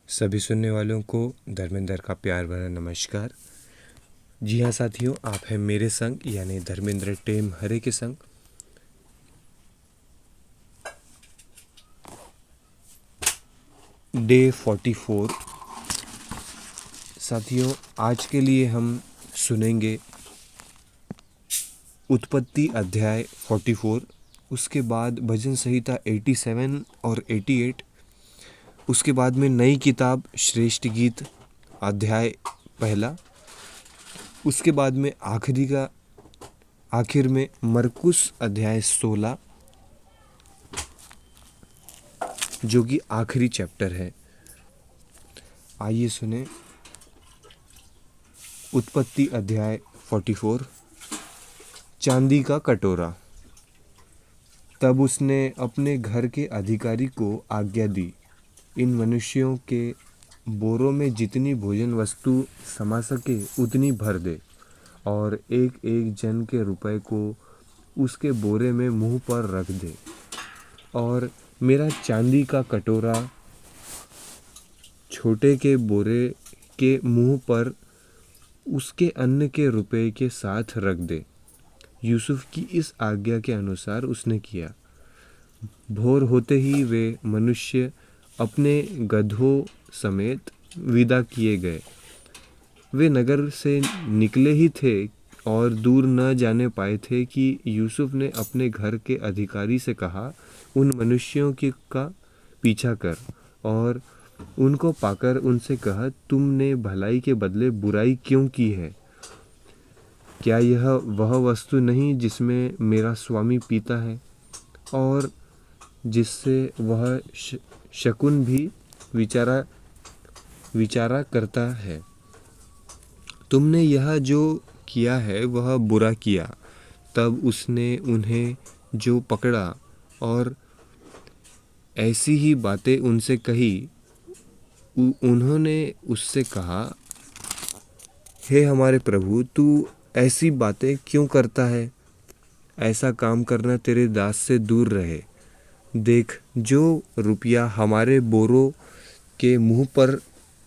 सभी सुनने वालों को धर्मेंद्र का प्यार भरा नमस्कार। जी हाँ साथियों, आप हैं मेरे संग यानी धर्मेंद्र टेम हरे के संग। डे 44। साथियों, आज के लिए हम सुनेंगे उत्पत्ति अध्याय 44, उसके बाद भजन संहिता 87 और 88, उसके बाद में नई किताब श्रेष्ठ गीत अध्याय पहला, उसके बाद में आखिर में मरकुस अध्याय 16 जो कि आखिरी चैप्टर है। आइए सुने उत्पत्ति अध्याय 44। चांदी का कटोरा। तब उसने अपने घर के अधिकारी को आज्ञा दी, इन मनुष्यों के बोरों में जितनी भोजन वस्तु समा सके उतनी भर दे, और एक एक जन के रुपए को उसके बोरे में मुंह पर रख दे। और मेरा चांदी का कटोरा छोटे के बोरे के मुंह पर उसके अन्न के रुपए के साथ रख दे। यूसुफ की इस आज्ञा के अनुसार उसने किया। भोर होते ही वे मनुष्य अपने गधों समेत विदा किए गए। वे नगर से निकले ही थे और दूर न जाने पाए थे कि यूसुफ ने अपने घर के अधिकारी से कहा, उन मनुष्यों का पीछा कर और उनको पाकर उनसे कहा, तुमने भलाई के बदले बुराई क्यों की है? क्या यह वह वस्तु नहीं जिसमें मेरा स्वामी पीता है और जिससे वह शकुन भी विचारा करता है? तुमने यह जो किया है वह बुरा किया। तब उसने उन्हें जो पकड़ा और ऐसी ही बातें उनसे कही। उन्होंने उससे कहा, हे हमारे प्रभु, तू ऐसी बातें क्यों करता है? ऐसा काम करना तेरे दास से दूर रहे। देख, जो रुपया हमारे बोरों के मुंह पर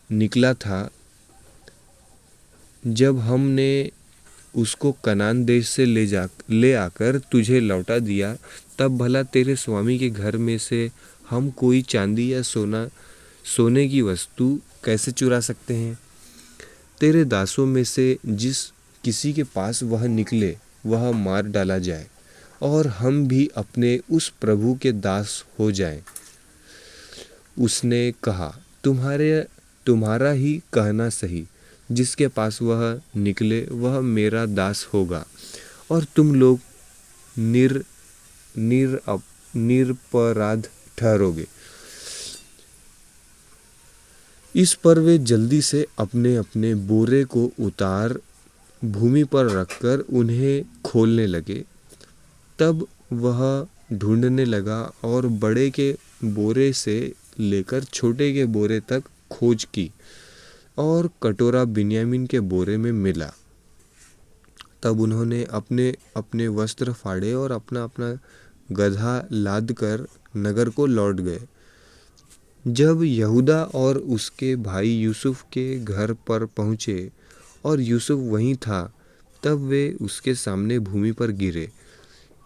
निकला था, जब हमने उसको कनान देश से ले आकर तुझे लौटा दिया, तब भला तेरे स्वामी के घर में से हम कोई चांदी या सोने की वस्तु कैसे चुरा सकते हैं? तेरे दासों में से जिस किसी के पास वह निकले वह मार डाला जाए, और हम भी अपने उस प्रभु के दास हो जाएं। उसने कहा, तुम्हारा ही कहना सही। जिसके पास वह निकले वह मेरा दास होगा, और तुम लोग निरपराध ठहरोगे। इस पर वे जल्दी से अपने अपने बोरे को उतार भूमि पर रखकर उन्हें खोलने लगे। तब वह ढूंढने लगा और बड़े के बोरे से लेकर छोटे के बोरे तक खोज की, और कटोरा बिन्यामीन के बोरे में मिला। तब उन्होंने अपने अपने वस्त्र फाड़े और अपना अपना गधा लाद कर नगर को लौट गए। जब यहूदा और उसके भाई यूसुफ के घर पर पहुँचे और यूसुफ वहीं था, तब वे उसके सामने भूमि पर गिरे।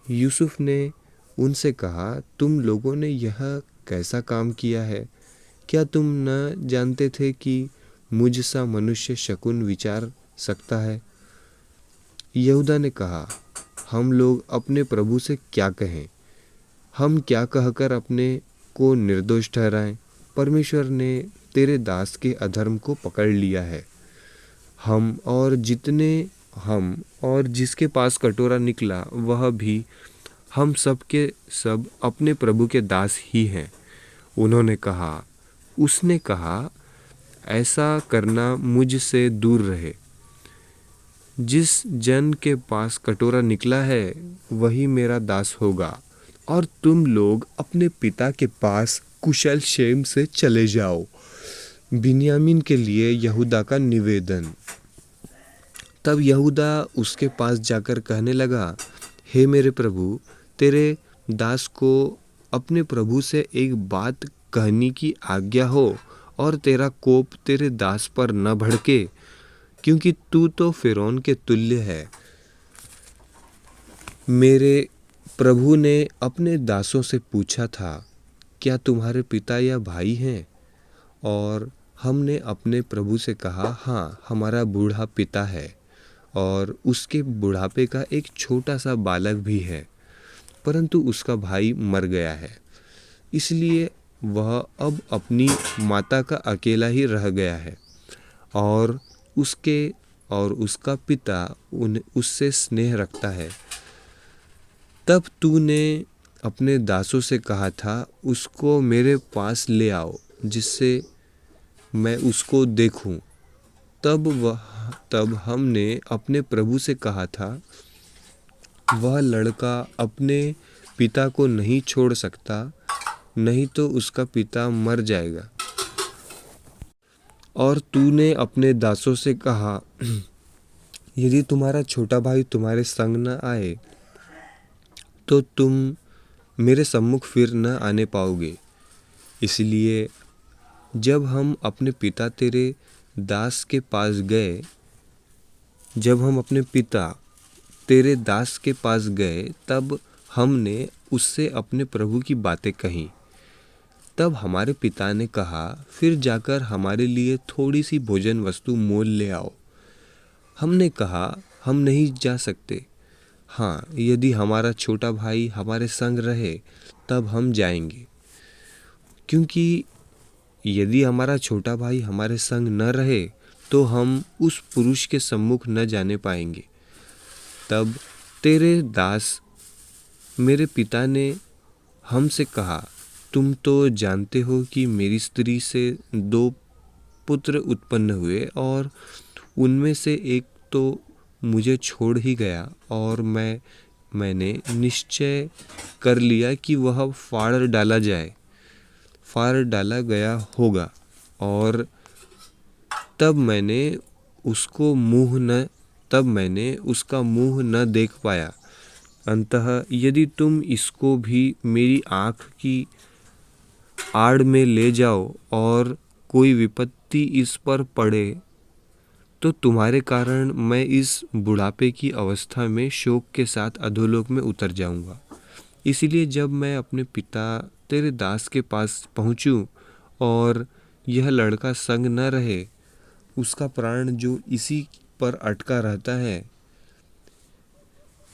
यूसुफ ने उनसे कहा, तुम लोगों ने यह कैसा काम किया है? क्या तुम न जानते थे कि मुझ सा मनुष्य शकुन विचार सकता है? यहूदा ने कहा, हम लोग अपने प्रभु से क्या कहें? हम क्या कहकर अपने को निर्दोष ठहराएं? परमेश्वर ने तेरे दास के अधर्म को पकड़ लिया है। हम और जिसके पास कटोरा निकला वह भी, हम सब के सब अपने प्रभु के दास ही हैं। उसने कहा, ऐसा करना मुझसे दूर रहे। जिस जन के पास कटोरा निकला है वही मेरा दास होगा, और तुम लोग अपने पिता के पास कुशल क्षेम से चले जाओ। बिन्यामीन के लिए यहूदा का निवेदन। तब यहूदा उसके पास जाकर कहने लगा, हे मेरे प्रभु, तेरे दास को अपने प्रभु से एक बात कहने की आज्ञा हो, और तेरा कोप तेरे दास पर न भड़के, क्योंकि तू तो फ़िरौन के तुल्य है। मेरे प्रभु ने अपने दासों से पूछा था, क्या तुम्हारे पिता या भाई हैं? और हमने अपने प्रभु से कहा, हाँ, हमारा बूढ़ा पिता है और उसके बुढ़ापे का एक छोटा सा बालक भी है, परंतु उसका भाई मर गया है, इसलिए वह अब अपनी माता का अकेला ही रह गया है और उसका पिता उससे स्नेह रखता है। तब तूने अपने दासों से कहा था, उसको मेरे पास ले आओ जिससे मैं उसको देखूं। तब हमने अपने प्रभु से कहा था, वह लड़का अपने पिता को नहीं छोड़ सकता, नहीं तो उसका पिता मर जाएगा। और तूने अपने दासों से कहा, यदि तुम्हारा छोटा भाई तुम्हारे संग न आए तो तुम मेरे सम्मुख फिर न आने पाओगे। इसलिए जब हम अपने पिता तेरे दास के पास गए तब हमने उससे अपने प्रभु की बातें कहीं। तब हमारे पिता ने कहा, फिर जाकर हमारे लिए थोड़ी सी भोजन वस्तु मोल ले आओ। हमने कहा, हम नहीं जा सकते। हाँ, यदि हमारा छोटा भाई हमारे संग रहे तब हम जाएंगे, क्योंकि यदि हमारा छोटा भाई हमारे संग न रहे तो हम उस पुरुष के सम्मुख न जाने पाएंगे। तब तेरे दास मेरे पिता ने हमसे कहा, तुम तो जानते हो कि मेरी स्त्री से 2 पुत्र उत्पन्न हुए और उनमें से एक तो मुझे छोड़ ही गया और मैंने निश्चय कर लिया कि वह फाड़ डाला गया होगा, और तब मैंने उसका मुंह न देख पाया। अतः यदि तुम इसको भी मेरी आँख की आड़ में ले जाओ और कोई विपत्ति इस पर पड़े तो तुम्हारे कारण मैं इस बुढ़ापे की अवस्था में शोक के साथ अधोलोक में उतर जाऊंगा। इसलिए जब मैं अपने पिता तेरे दास के पास पहुंचूं और यह लड़का संग न रहे, उसका प्राण जो इसी पर अटका रहता है,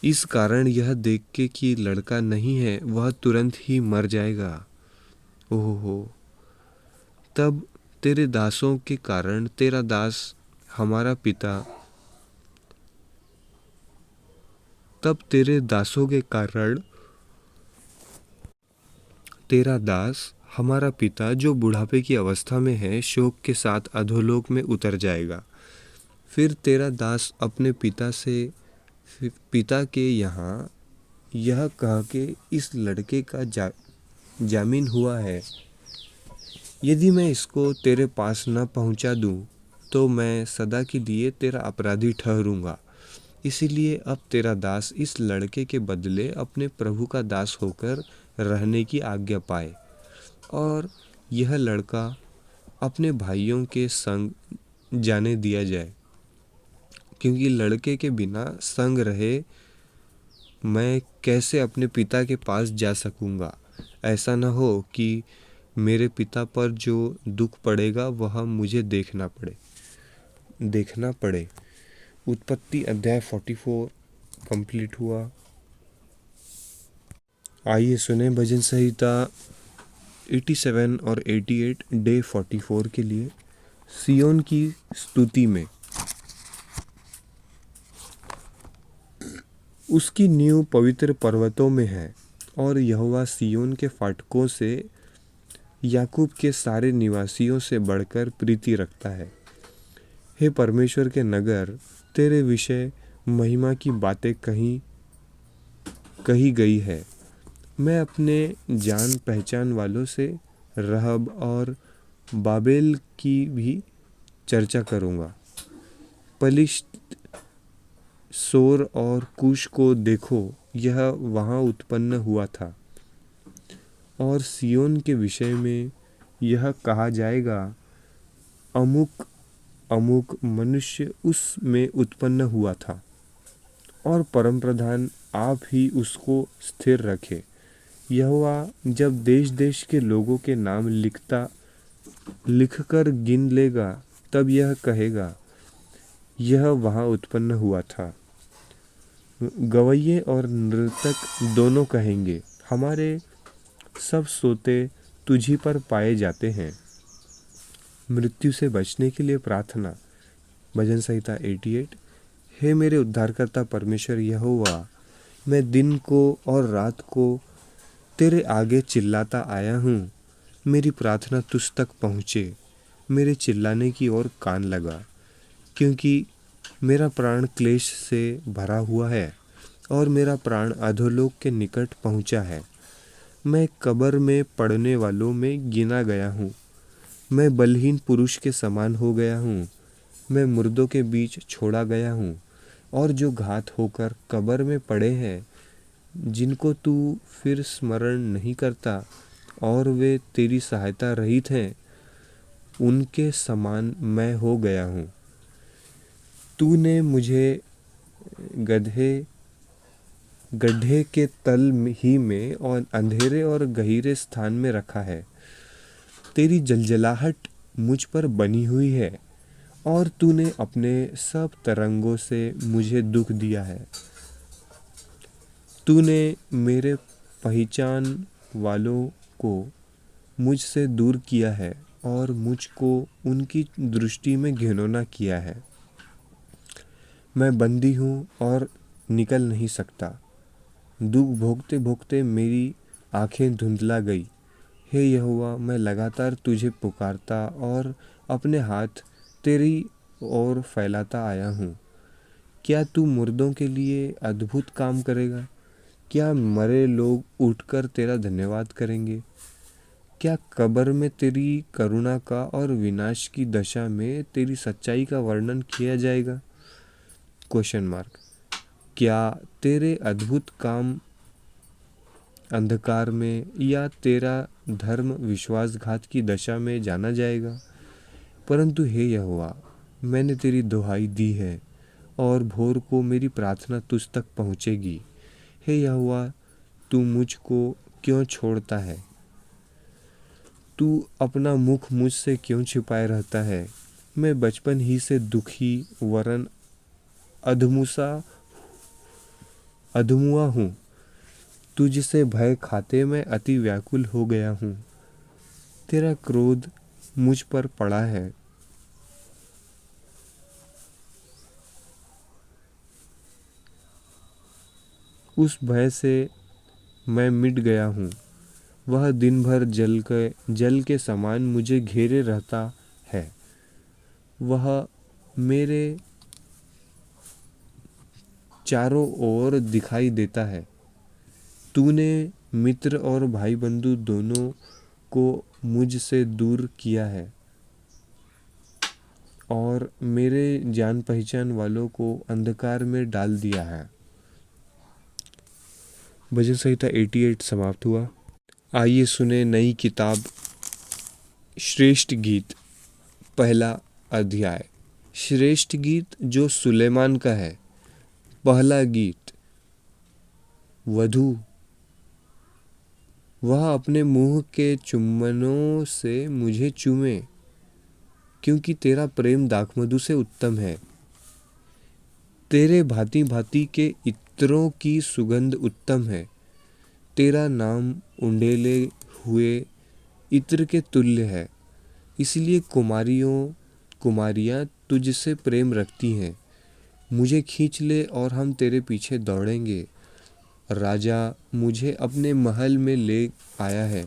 इस कारण यह देख के कि लड़का नहीं है, वह तुरंत ही मर जाएगा। ओहो, तब तेरे दासों के कारण तेरा दास हमारा पिता जो बुढ़ापे की अवस्था में है, शोक के साथ अधोलोक में उतर जाएगा। फिर तेरा दास अपने पिता के यहाँ यह कह के इस लड़के का जामीन हुआ है, यदि मैं इसको तेरे पास न पहुँचा दूँ तो मैं सदा के लिए तेरा अपराधी ठहरूंगा। इसीलिए अब तेरा दास इस लड़के के बदले अपने प्रभु का दास होकर रहने की आज्ञा पाए, और यह लड़का अपने भाइयों के संग जाने दिया जाए, क्योंकि लड़के के बिना संग रहे मैं कैसे अपने पिता के पास जा सकूंगा। ऐसा न हो कि मेरे पिता पर जो दुख पड़ेगा वह मुझे देखना पड़े। उत्पत्ति अध्याय 44 कंप्लीट हुआ। आइए सुने भजन संहिता 87 और 88 डे 44 के लिए। सियोन की स्तुति में। उसकी नींव पवित्र पर्वतों में है और यहोवा सियोन के फाटकों से याकूब के सारे निवासियों से बढ़कर प्रीति रखता है। हे परमेश्वर के नगर, तेरे विषय महिमा की बातें कही गई है। मैं अपने जान पहचान वालों से रहब और बाबेल की भी चर्चा करूँगा। पलिश्त, सोर और कूश को देखो, यह वहाँ उत्पन्न हुआ था। और सियोन के विषय में यह कहा जाएगा, अमुक अमुक मनुष्य उसमें उत्पन्न हुआ था और परम प्रधान आप ही उसको स्थिर रखे। यहोवा जब देश देश के लोगों के नाम लिखकर गिन लेगा, तब यह कहेगा, यह वहाँ उत्पन्न हुआ था। गवैये और नर्तक दोनों कहेंगे, हमारे सब सोते तुझी पर पाए जाते हैं। मृत्यु से बचने के लिए प्रार्थना। भजन संहिता 88। हे मेरे उद्धारकर्ता परमेश्वर यहोवा, मैं दिन को और रात को तेरे आगे चिल्लाता आया हूँ। मेरी प्रार्थना तुझ तक पहुँचे, मेरे चिल्लाने की ओर कान लगा, क्योंकि मेरा प्राण क्लेश से भरा हुआ है और मेरा प्राण अधोलोक के निकट पहुँचा है। मैं कब्र में पड़ने वालों में गिना गया हूँ। मैं बलहीन पुरुष के समान हो गया हूँ। मैं मुर्दों के बीच छोड़ा गया हूँ, और जो घात होकर कब्र में पड़े हैं, जिनको तू फिर स्मरण नहीं करता और वे तेरी सहायता रहित हैं, उनके समान मैं हो गया हूँ। तूने मुझे गड्ढे के तल ही में और अंधेरे और गहीरे स्थान में रखा है। तेरी जलजलाहट मुझ पर बनी हुई है और तूने अपने सब तरंगों से मुझे दुख दिया है। तूने मेरे पहचान वालों को मुझसे दूर किया है और मुझको उनकी दृष्टि में घिनौना किया है। मैं बंदी हूँ और निकल नहीं सकता। दुख भोगते भोगते मेरी आंखें धुंधला गई। हे यहोवा, मैं लगातार तुझे पुकारता और अपने हाथ तेरी ओर फैलाता आया हूँ। क्या तू मुर्दों के लिए अद्भुत काम करेगा? क्या मरे लोग उठकर तेरा धन्यवाद करेंगे? क्या कब्र में तेरी करुणा का और विनाश की दशा में तेरी सच्चाई का वर्णन किया जाएगा? Question mark. क्या तेरे अद्भुत काम अंधकार में या तेरा धर्म विश्वासघात की दशा में जाना जाएगा? परंतु हे यहोवा, मैंने तेरी दुहाई दी है और भोर को मेरी प्रार्थना तुझ तक पहुँचेगी। हे यहोवा, तू मुझको क्यों छोड़ता है? तू अपना मुख मुझसे क्यों छिपाए रहता है? मैं बचपन ही से दुखी वरन अधमुआ हूँ। तुझसे भय खाते मैं अति व्याकुल हो गया हूँ। तेरा क्रोध मुझ पर पड़ा है। उस भय से मैं मिट गया हूँ। वह दिन भर जल के समान मुझे घेरे रहता है। वह मेरे चारों ओर दिखाई देता है। तूने मित्र और भाई बंधु दोनों को मुझसे दूर किया है और मेरे जान पहचान वालों को अंधकार में डाल दिया है। भजन संहिता 88 समाप्त हुआ। आइए सुने नई किताब श्रेष्ठ गीत, पहला अध्याय। श्रेष्ठ गीत जो सुलेमान का है। पहला गीत। वधू, वह अपने मुंह के चुम्बनों से मुझे चूमे, क्योंकि तेरा प्रेम दाखमधु से उत्तम है। तेरे भांति भांति के इत्रों की सुगंध उत्तम है। तेरा नाम उंडेले हुए इत्र के तुल्य है। इसलिए कुमारियाँ तुझसे प्रेम रखती हैं। मुझे खींच ले और हम तेरे पीछे दौड़ेंगे। राजा मुझे अपने महल में ले आया है।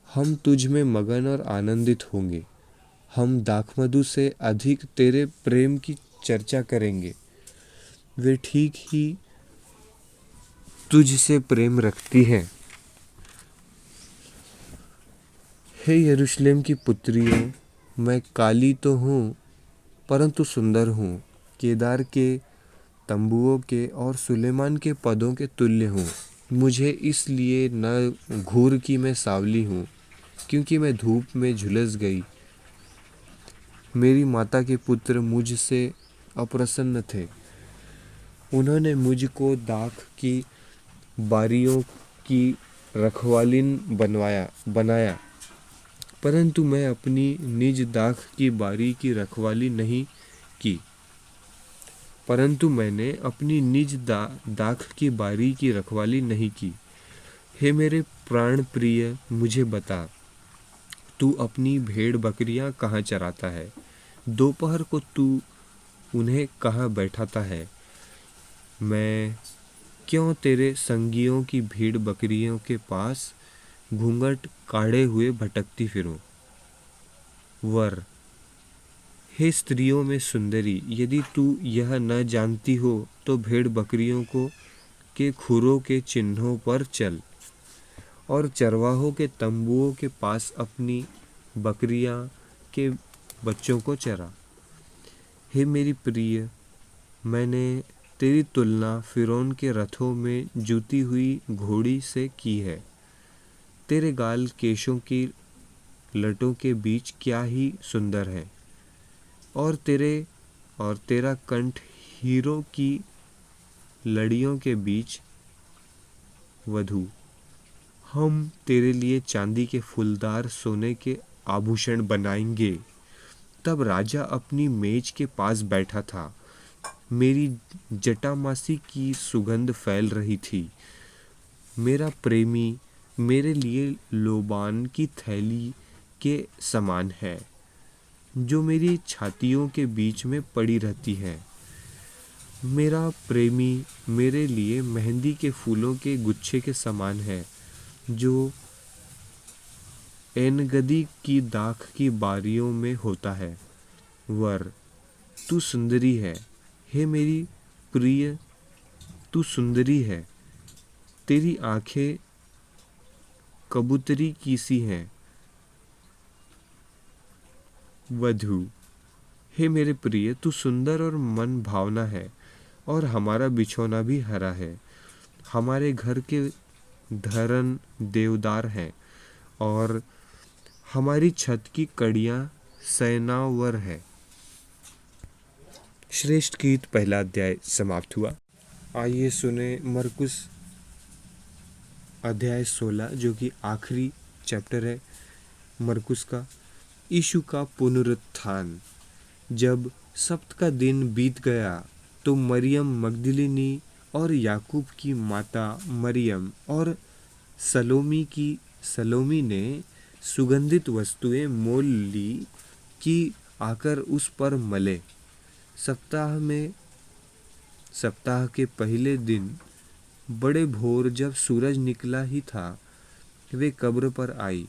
हम तुझ में मगन और आनंदित होंगे। हम दाखमधु से अधिक तेरे प्रेम की चर्चा करेंगे। वे ठीक ही तुझसे प्रेम रखती हैं। हे यरूशलेम की पुत्रियों, मैं काली तो हूँ परंतु सुंदर हूँ। केदार के तंबुओं के और सुलेमान के पदों के तुल्य हूँ। मुझे इसलिए न घूर कि मैं सांवली हूँ क्योंकि मैं धूप में झुलस गई। मेरी माता के पुत्र मुझसे अप्रसन्न थे। उन्होंने मुझको दाख की बारियों की रखवालिन बनाया, परंतु मैं अपनी निज दाख की बारी की रखवाली नहीं की। परंतु मैंने अपनी निज दाख की बारी की रखवाली नहीं की। हे मेरे प्राण प्रिय, मुझे बता, तू अपनी भेड़ बकरियां कहाँ चराता है? दोपहर को तू उन्हें कहाँ बैठाता है? मैं क्यों तेरे संगियों की भीड़ बकरियों के पास घूंघट काढ़े हुए भटकती फिरूं? वर, हे स्त्रियों में सुंदरी, यदि तू यह न जानती हो तो भेड़ बकरियों को के खुरों के चिन्हों पर चल और चरवाहों के तंबुओं के पास अपनी बकरियां के बच्चों को चरा। हे मेरी प्रिय, मैंने तेरी तुलना फिरौन के रथों में जूती हुई घोड़ी से की है। तेरे गाल केशों की लटों के बीच क्या ही सुंदर है, और तेरा कंठ हीरों की लड़ियों के बीच वधू। हम तेरे लिए चांदी के फूलदार सोने के आभूषण बनाएंगे। तब राजा अपनी मेज के पास बैठा था। मेरी जटामासी की सुगंध फैल रही थी। मेरा प्रेमी मेरे लिए लोबान की थैली के समान है, जो मेरी छातियों के बीच में पड़ी रहती है। मेरा प्रेमी मेरे लिए मेहंदी के फूलों के गुच्छे के समान है, जो एनगदी की दाख की बारियों में होता है। वर, तू सुंदरी है। हे मेरी प्रिय, तू सुंदरी है। तेरी आंखें कबूतरी की सी हैं। वधू, हे मेरे प्रिय, तू सुंदर और मन भावना है, और हमारा बिछौना भी हरा है। हमारे घर के धरन देवदार हैं, और हमारी छत की कड़ियां सैनावर है। श्रेष्ठ गीत पहला अध्याय समाप्त हुआ। आइए सुने मरकुस अध्याय 16, जो कि आखिरी चैप्टर है मरकुस का। यीशु का पुनरुत्थान। जब सब्त का दिन बीत गया तो मरियम मगदलिनी और याकूब की माता मरियम और सलोमी ने सुगंधित वस्तुएं मोल ली कि आकर उस पर मले। सप्ताह के पहले दिन बड़े भोर जब सूरज निकला ही था, वे कब्र पर आई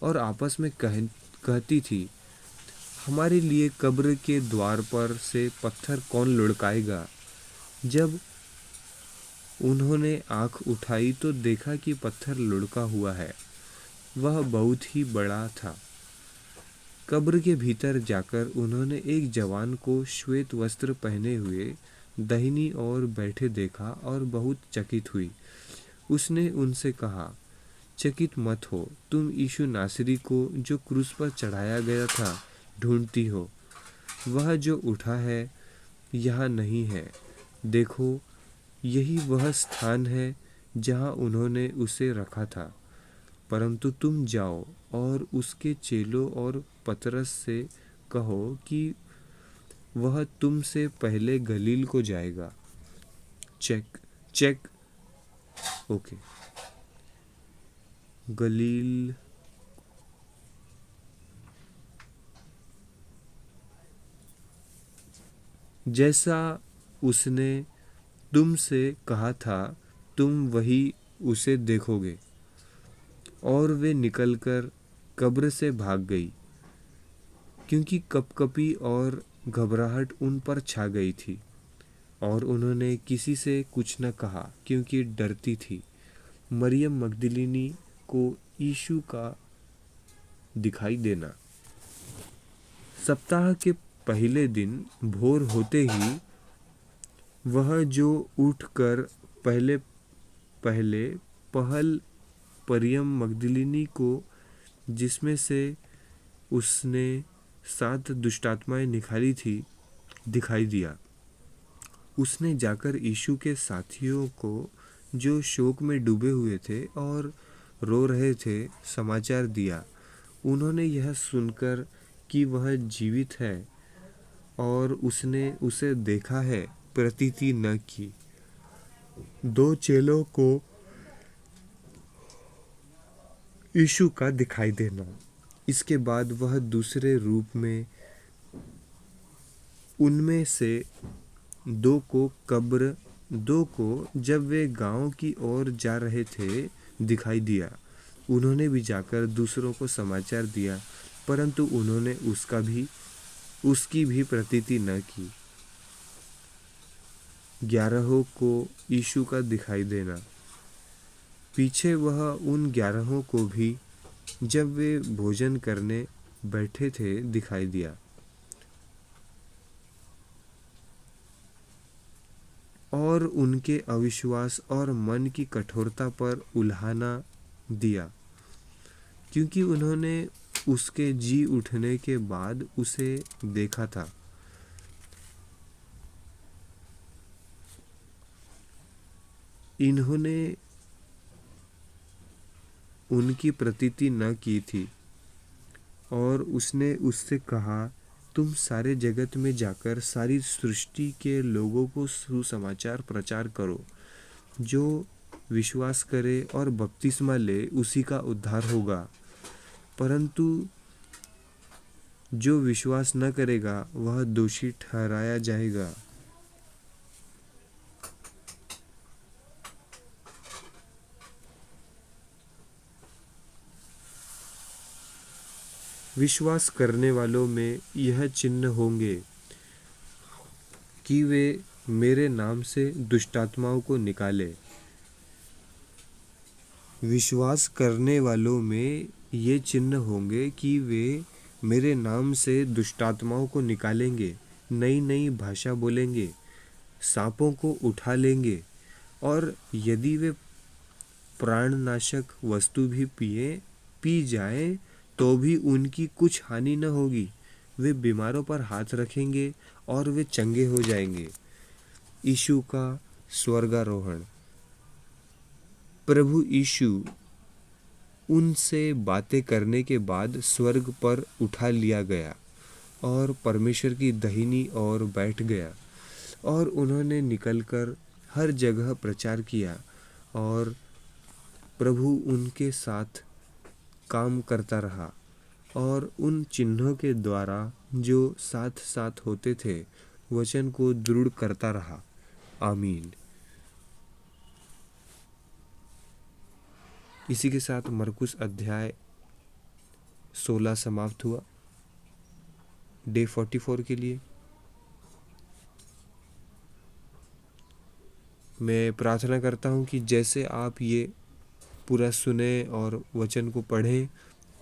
और आपस में कहती थी, हमारे लिए कब्र के द्वार पर से पत्थर कौन लुढ़काएगा? जब उन्होंने आंख उठाई तो देखा कि पत्थर लुढ़का हुआ है। वह बहुत ही बड़ा था। कब्र के भीतर जाकर उन्होंने एक जवान को श्वेत वस्त्र पहने हुए दाहिनी ओर बैठे देखा और बहुत चकित हुई। उसने उनसे कहा, चकित मत हो, तुम यीशु नासरी को जो क्रूस पर चढ़ाया गया था ढूंढती हो। वह जो उठा है यहाँ नहीं है। देखो, यही वह स्थान है जहाँ उन्होंने उसे रखा था। परंतु तुम जाओ और उसके चेलों और पतरस से कहो कि वह तुमसे पहले गलील को जाएगा। Check okay. गलील जैसा उसने तुमसे कहा था, तुम वही उसे देखोगे। और वे निकलकर कब्र से भाग गई, क्योंकि कपकपी और घबराहट उन पर छा गई थी। और उन्होंने किसी से कुछ न कहा, क्योंकि डरती थी। मरियम मगदलिनी को यीशु का दिखाई देना। सप्ताह के पहले दिन भोर होते ही वह जो उठकर पहले पहल मरियम मगदलिनी को जिसमें से उसने 7 दुष्टात्माएं निकाली थी दिखाई दिया। उसने जाकर यीशु के साथियों को जो शोक में डूबे हुए थे और रो रहे थे समाचार दिया। उन्होंने यह सुनकर कि वह जीवित है और उसने उसे देखा है प्रतीति न की। 2 चेलों को यीशु का दिखाई देना। इसके बाद वह दूसरे रूप में उनमें से 2 को जब वे गांव की ओर जा रहे थे दिखाई दिया। उन्होंने भी जाकर दूसरों को समाचार दिया, परंतु उन्होंने उसकी भी प्रतीति न की। 11 को यीशु का दिखाई देना। पीछे वह उन 11 को भी जब वे भोजन करने बैठे थे दिखाई दिया और उनके अविश्वास और मन की कठोरता पर उल्हाना दिया, क्योंकि उन्होंने उसके जी उठने के बाद उसे देखा था। इन्होंने उनकी प्रतीति न की थी और उसने उससे कहा, तुम सारे जगत में जाकर सारी सृष्टि के लोगों को सुसमाचार प्रचार करो। जो विश्वास करे और बपतिस्मा ले उसी का उद्धार होगा, परंतु जो विश्वास न करेगा वह दोषी ठहराया जाएगा। विश्वास करने वालों में यह चिन्ह होंगे कि वे मेरे नाम से दुष्टात्माओं को निकाले। विश्वास करने वालों में ये चिन्ह होंगे कि वे मेरे नाम से दुष्टात्माओं को निकालेंगे, नई नई भाषा बोलेंगे, सांपों को उठा लेंगे और यदि वे प्राणनाशक वस्तु भी पी जाए तो भी उनकी कुछ हानि न होगी। वे बीमारों पर हाथ रखेंगे और वे चंगे हो जाएंगे। यीशु का स्वर्गारोहण। प्रभु यीशु उनसे बातें करने के बाद स्वर्ग पर उठा लिया गया और परमेश्वर की दाहिनी ओर बैठ गया और उन्होंने निकलकर हर जगह प्रचार किया और प्रभु उनके साथ काम करता रहा और उन चिन्हों के द्वारा जो साथ साथ होते थे वचन को दृढ़ करता रहा। आमीन। इसी के साथ मरकुस अध्याय 16 समाप्त हुआ डे 44 के लिए। मैं प्रार्थना करता हूँ कि जैसे आप ये पूरा सुने और वचन को पढ़ें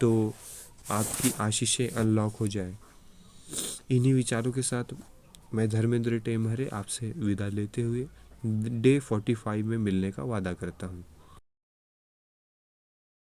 तो आपकी आशीषें अनलॉक हो जाए। इन्हीं विचारों के साथ मैं धर्मेंद्र टेमहरे आपसे विदा लेते हुए डे 45 में मिलने का वादा करता हूँ।